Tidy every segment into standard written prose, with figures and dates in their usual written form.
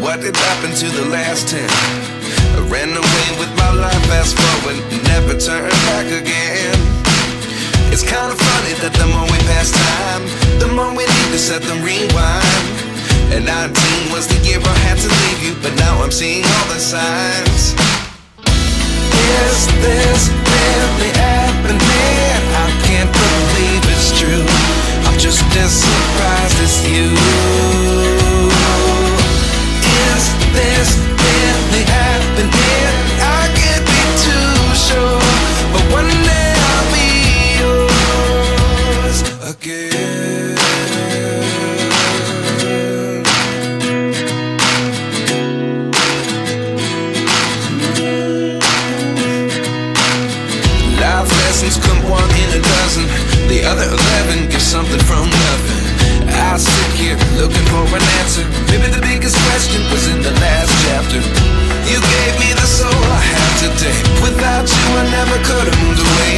What did happen to the last 10? I ran away with my life, fast forward, never turn back again. It's kinda funny that the more we pass time, the more we need to set the rewind. And 19 was the year I had to leave you, but now I'm seeing all the signs. Is this really happening? I can't believe it's true. I'm just as surprised as you. Is this really happening? I can't be too sure, but one day I'll be yours again. Life lessons come one in a dozen. The other 11 give something from nothing. I sit here looking for an answer. Maybe the biggest question was in the last chapter. You gave me the soul I have today. Without you I never could have moved away.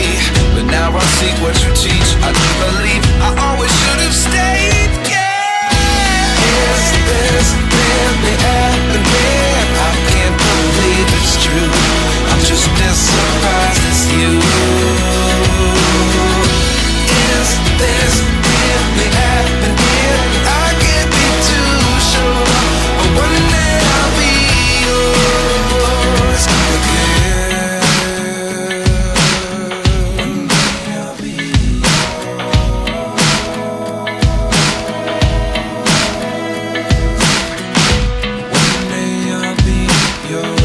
But now I see what you teach. I do believe I always should have stayed. Yeah. Is this really happening? I can't believe it's true. I'm just as surprised as you. Is this really happening? I can't be too sure, but one day I'll be yours again. One day I'll be One day I'll be yours.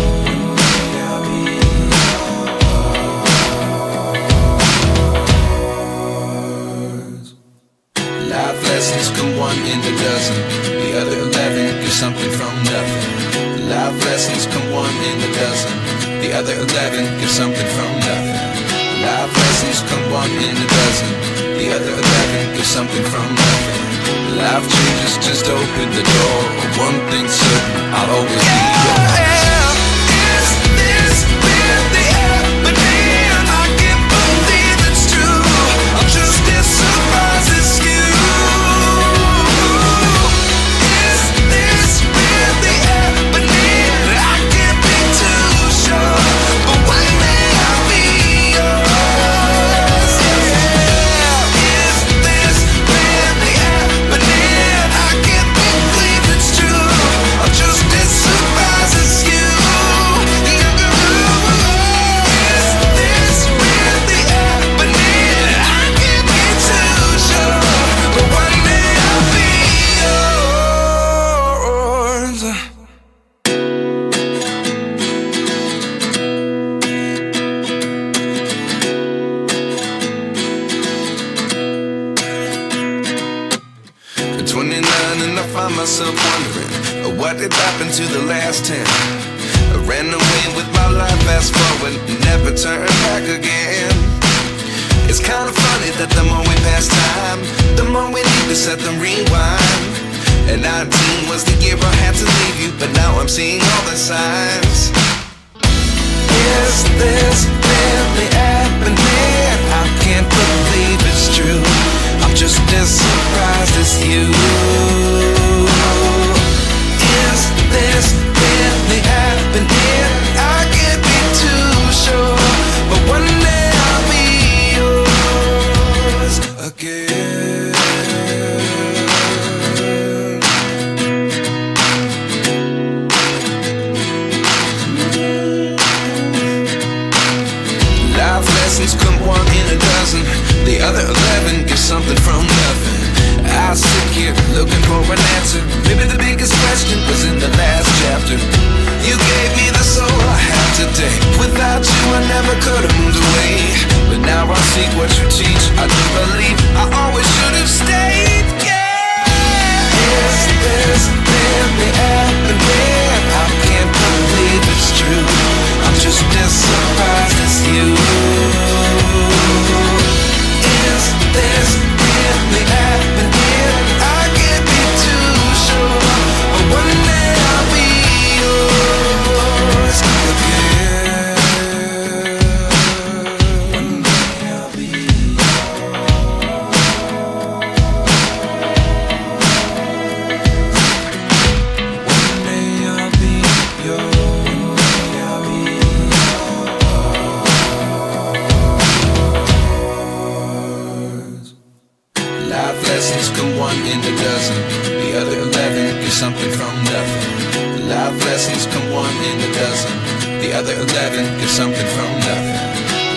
Life lessons come one in a dozen. The other 11 give something from nothing. Life lessons come one in a dozen. The other 11 give something from nothing. Life lessons come one in a dozen. The other 11 give something from nothing. Life changes just open the door. One thing's certain, I'll always be yours. Is this really happening? I can't believe it's true. I'm just as surprised as you. Is this really happening? I can't be too sure, but one day I'll be yours. Yeah. Is this really happening? I can't believe it's true. I'm just as surprised as you. Is this really happening? I can't be too sure, but one day I'll be yours. 29 and I find myself wondering what did happen to the last 10. I ran away with my life, fast forward, never turn back again. It's kinda funny that the more we pass time, the more we need to set the rewind. And 19 was the year I had to leave you, but now I'm seeing all the signs. Is this really happening? I can't believe it's true. I'm just as surprised as you. Is this really happening? I can't be too sure, but one day I'll be yours again. Life lessons come one in a dozen. The other 11 give something from nothing. I see Life lessons come one in a dozen. The other 11 give something from nothing.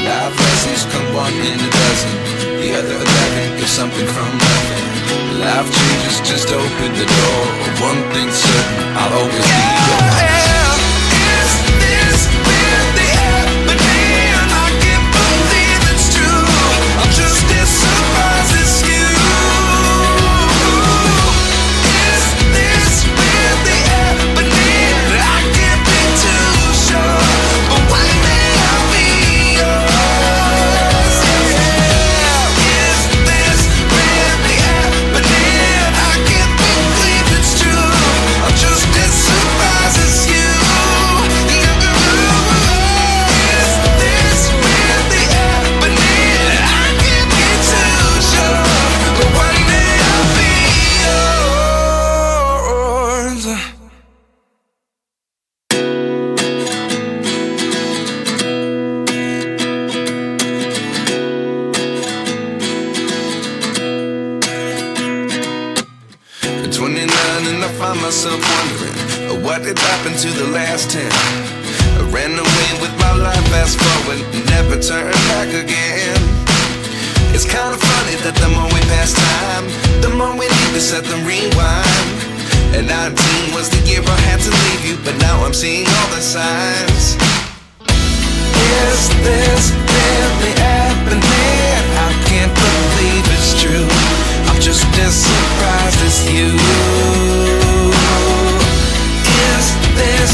Life lessons come one in a dozen. The other 11 give something from nothing. Life changes just open the door. One thing's certain, I'll always be yours. Is this really happening? I can't believe it's true. I'm just as surprised as you. Is this really happening? I can't be too sure, but one day I'll be yours. Is this really happening? I can't believe it's true. I'm just as surprised as you. Is this really happening? I can't be too sure, but one day I'll be yours. 29 and I find myself wondering what had happened to the last 10. I ran away with my life, fast forward, never turn back again. It's kind of funny that the more we pass time, the more we need to set the rewind. And 19 was the year I had to leave you, but now I'm seeing all the signs. Is this really happening? I can't believe it's true. I'm just as surprised as you. Is this